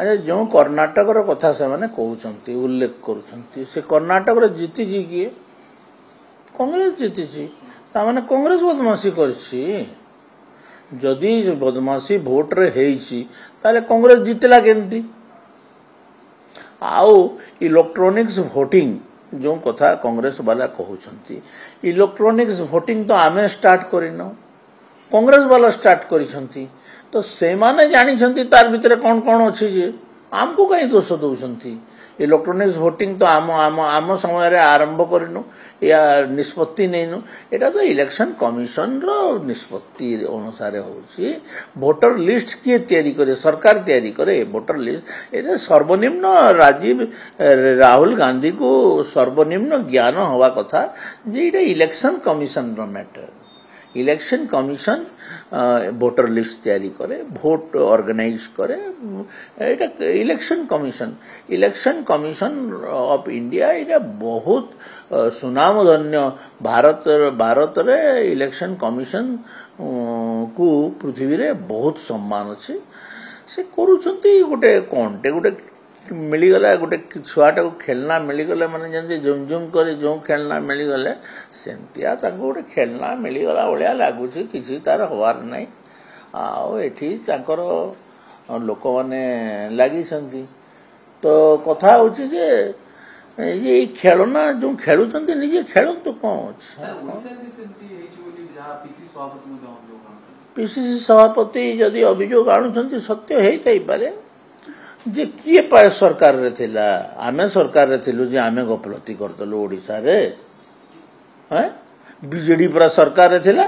अच्छा जो कर्णाटक कथा से माने कहउछंती उल्लेख करूछंती से कर्णाटक रे जीतीजी किए कांग्रेस जीतीजी ता माने कांग्रेस बदमाशी करछि जदि बदमाशी भोट रे हेइछि ताले कांग्रेस जीतला केंती आउ इलेक्ट्रॉनिक्स वोटिंग जो कथा कांग्रेस वाला कहउछंती इलेक्ट्रॉनिक्स वोटिंग तो आमे स्टार्ट करिनो कांग्रेस वाला स्टार्ट करिसंती तो से माने जानी छंती तार भितरे कौन कौन अछि जे हमको कहीं दोष दउछंती इलेक्ट्रॉनिक्स वोटिंग तो आम आम आम समय रे आरंभ करिनो या निष्पत्ति नैनो एटा तो इलेक्शन कमिशन रो निष्पत्ति अनुसार होछि वोटर लिस्ट किए तैयारी करे सरकार तैयारी करे वोटर लिस्ट ए सर्वनिम्न राजीव राहुल गांधी को सर्वनिम्न ज्ञान होवा कथा जे एटा इलेक्शन कमिशन रो matter election commission voter list तैयारी करे भोट ऑर्गेनाइज करे एटा इलेक्शन कमिशन ऑफ इंडिया एटा बहुत सुनामधन्य भारत रे इलेक्शन कमिशन को पृथ्वी रे बहुत सम्मान अछि से करूछंती गोटे कोनटे गोटे मिलीगला गोटे छुआटा को खेलना मिलीगले माने जंती झुम झुम करे जो खेलना मिलीगले सेंतिया ताको गोटे खेलना मिलीगला ओलिया लागुछि किछि तार होवार नै आ एठी ताकर लोक माने लागि छंती तो कथा होछि जे ये खेलना जो खेलुछंती निजे खेल तो कोन पीसीसी सभापति यदि अभियोग आणुछंती सत्य हेई तई पारे जे किए पाए सरकार रे थिला आमे सरकार रे थिलु जे आमे गपलती करदलु ओडिसा रे हैं बीजेडी पर सरकार रे थिला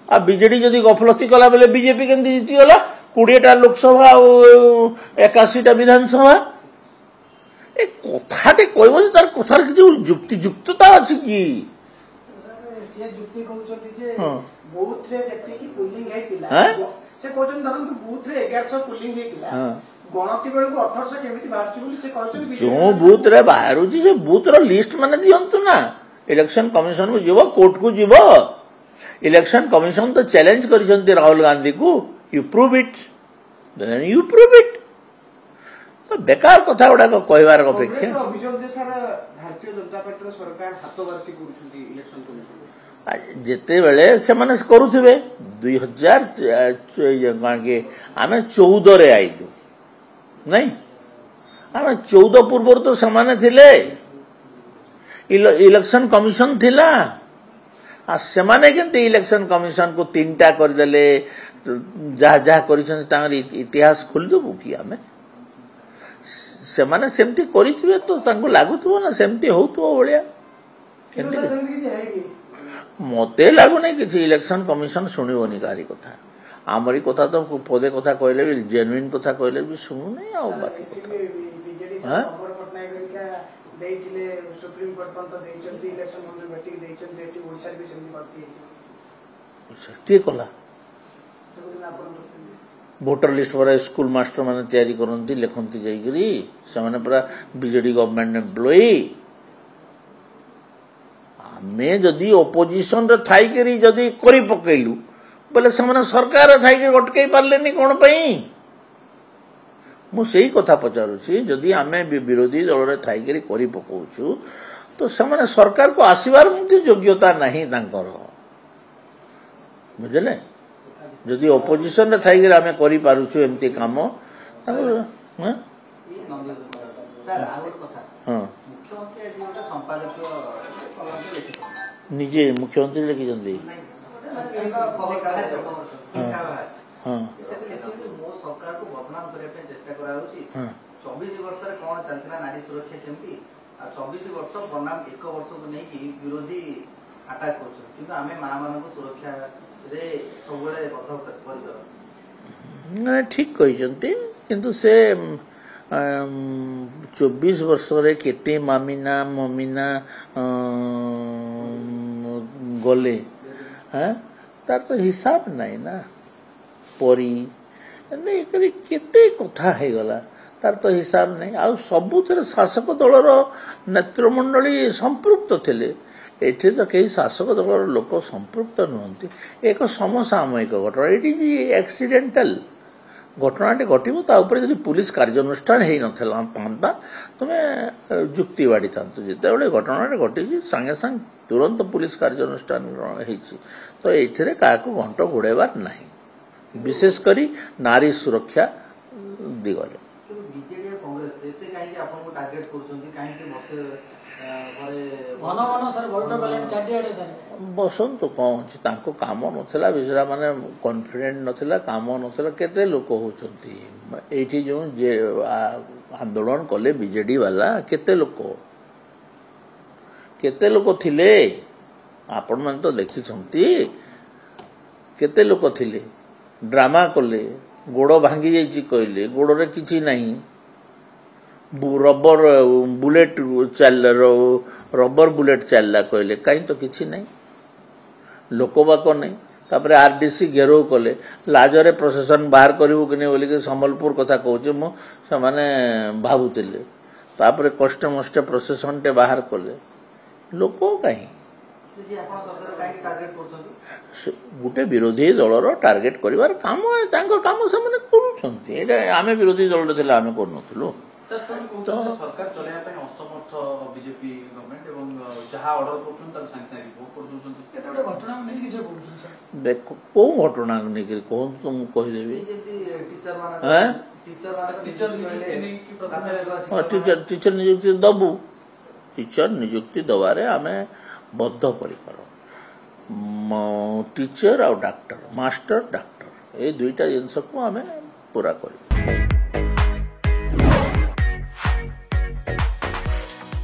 आ बीजेडी जदी गपलती कला बेले बीजेपी केंदी जीती गला 20 टा लोकसभा और 81 टा विधानसभा ए कथाटे कहबो जे तार कथार कि जुक्ति जुक्तता अछि की से जुक्ति कहउछथि जे बूथ रे जति की पोलिंग हेतिला से कहउछन धरन बूथ रे 1100 पोलिंग हेतिला गणति बेलू 1800 केमिति बाहरछु बोली से कहउछन जो बूथ रे बाहरुछि जे बूथ रो लिस्ट माने दियंतु ना इलेक्शन कमिशन को जीवो कोर्ट को जीवो इलेक्शन कमिशन तो चैलेंज करिसंती राहुल गांधी को यू प्रूव इट तो बेकार कथा गुडा को कहबार अपेक्षा अभियोग जे सारा भारतीय जनता पार्टी सरकार हातबारसी करूछंती इलेक्शन कमिशन जेते बेले से माने करूथिबे 2000 के आमे 14 रे आइलु नहीं आमे 14 पूर्व तो समाने थिले इलेक्शन कमिशन थिला आ सेमाने केंते इलेक्शन कमिशन को 3टा कर देले जहा जहा करिसन तांगर इतिहास खोल दबु कि आमे सेमाने सेमती करिथिबे तो तांको लागुथबो ना सेमती होतो ओलिया मते लागु नै कि इलेक्शन कमिशन सुनिबोनी कारी कथा आमरी कथा तो पदे कथा कहले भी जेन्युइन कथा कहले भी सुनु नै आ बाकी कथा बीजेडी खबर पटनाय करिका देइथिले सुप्रीम कोर्ट पर देइचंती इलेक्शन कमिशन मीटिंग देइचन जेटी ओडिसा भी सेमती बाती है के कला वोटर लिस्ट पर स्कूल मास्टर माने तैयारी करंती लेखंती जाईकरी से माने पूरा बीजेडी गवर्नमेंट एम्प्लॉई आमे जदी ऑपोजिशन रे थाई करी जदी करी पकेलु बोले से सरकार थाई के अटकई पारलेनी कोन पई मु सेही कथा पचारुछि जदी आमे विरोधी दल रे थाई करी पकोछु तो से सरकार को आसीबार मुक्ति योग्यता नहीं तांकर बुझले जदी ऑपोजिशन रे थाई के आमे करी पारुछु एम्ति काम तांकर हैं सर आउट कथा हां मुख्यमंत्री एटा संपादकीय निजे मुख्यमंत्री लेखि जंदी हां मो सरकार को बदनाम करे पे चेष्टा करा होची 24 वर्ष रे कोन चलतला नारी सुरक्षा केमती आ 24 वर्ष बनाम 1 वर्ष को नै कि विरोधी अटैक करछ किंतु हमें मां मानन को सुरक्षा रे सबले बध करियो ना ठीक कहि जंती किंतु से 24 वर्ष रे केते मामिना ममिना गले हैं तार तो हिसाब नहीं ना परी नहीं करी केते कथा है गला तार तो हिसाब नहीं आ सबुथरे शासक दलर नेतृमंडली संपृक्त थिले एठी तो कई शासक दलर लोक संपृक्त नहंती एक समसामयिक घटना एटी जी एक्सीडेंटल ଘଟଣାଟି ଘଟିବ ତା ଉପରେ ଯଦି ପୁଲିସ କାର୍ଯ୍ୟାନୁଷ୍ଠାନ ହେଇନଥିଲା ପାନ୍ତା ତୁମେ ଯୁକ୍ତି ବାଢିଥାନ୍ତୁ। ଯେତେବେଳେ ଘଟଣାଟି ଘଟିଛି ସାଙ୍ଗେ ସାଙ୍ଗେ ତୁରନ୍ତ ପୁଲିସ କାର୍ଯ୍ୟାନୁଷ୍ଠାନ ହେଇଛି। ତ ଏଇଥିରେ କାହାକୁ ଘଣ୍ଟ ଘୋଡ଼େଇବାର ନାହିଁ, ବିଶେଷ କରି ନାରୀ ସୁରକ୍ଷା ଦିଗରେ। ବସନ୍ତୁ କଣ ଅଛି, ତାଙ୍କ କାମ ନଥିଲା, ବିଷୟରେ ମାନେ କନଫିଡେଣ୍ଟ ନଥିଲା, କାମ ନଥିଲା। କେତେ ଲୋକ ହଉଛନ୍ତି ଏଇଠି ଯୋଉ ଆନ୍ଦୋଳନ କଲେ ବିଜେଡି ବାଲା, କେତେ ଲୋକ ଥିଲେ ଆପଣମାନେ ତ ଦେଖିଛନ୍ତି। କେତେ ଲୋକ ଥିଲେ, ଡ୍ରାମା କଲେ, ଗୋଡ ଭାଙ୍ଗି ଯାଇଛି କହିଲେ, ଗୋଡରେ କିଛି ନାହିଁ, ରବର ବୁଲେଟ ଚାଲିଲା କହିଲେ, କାହିଁ ତ କିଛି ନାହିଁ, ଲୋକବାକ ନାହିଁ। ତାପରେ ଆରଡିସି ଘେରାଉ କଲେ, ଲାଜରେ ପ୍ରଶାସନ ବାହାର କରିବୁ କି ନାହିଁ ବୋଲିକି ସମ୍ବଲପୁର କଥା କହୁଛି ମୁଁ, ସେମାନେ ଭାବୁଥିଲେ। ତାପରେ କଷ୍ଟେ ମଷ୍ଟେ ପ୍ରଶାସନଟେ ବାହାର କଲେ, ଲୋକ କାହିଁ ଗୋଟେ ବିରୋଧୀ ଦଳର ଟାର୍ଗେଟ କରିବାର କାମ, ତାଙ୍କ କାମ ସେମାନେ କରୁଛନ୍ତି। ଏଇଟା ଆମେ ବିରୋଧୀ ଦଳରେ ଥିଲେ ଆମେ କରୁନଥିଲୁ। ସରକାର ଚଲେଇବା ପାଇଁ ଅସମର୍ଥ ବିଜେପି ଗଭର୍ଣ୍ଣମେଣ୍ଟ ଏବଂ ଯାହା ଅର୍ଡର କରୁଛନ୍ତି ତାକୁ ସାଙ୍ଗେ ସାଙ୍ଗେ ରିଭୋକ୍ କରିଦଉଛନ୍ତି। କେତେଗୁଡେ ଘଟଣାକୁ ନେଇକି ସେ କହୁଛନ୍ତି। ଦେଖ କୋଉ ଘଟଣାକୁ ନେଇକି କୁହନ୍ତୁ, ମୁଁ କହିଦେବି। ଟିଚର ନିଯୁକ୍ତି ଦବୁ, ଟିଚର ନିଯୁକ୍ତି ଦବାରେ ଆମେ ବଦ୍ଧପରିକର। ଟିଚର ଆଉ ଡାକ୍ତର, ମାଷ୍ଟର ଡାକ୍ତର, ଏଇ ଦୁଇଟା ଜିନିଷକୁ ଆମେ ପୁରା କରିବୁ।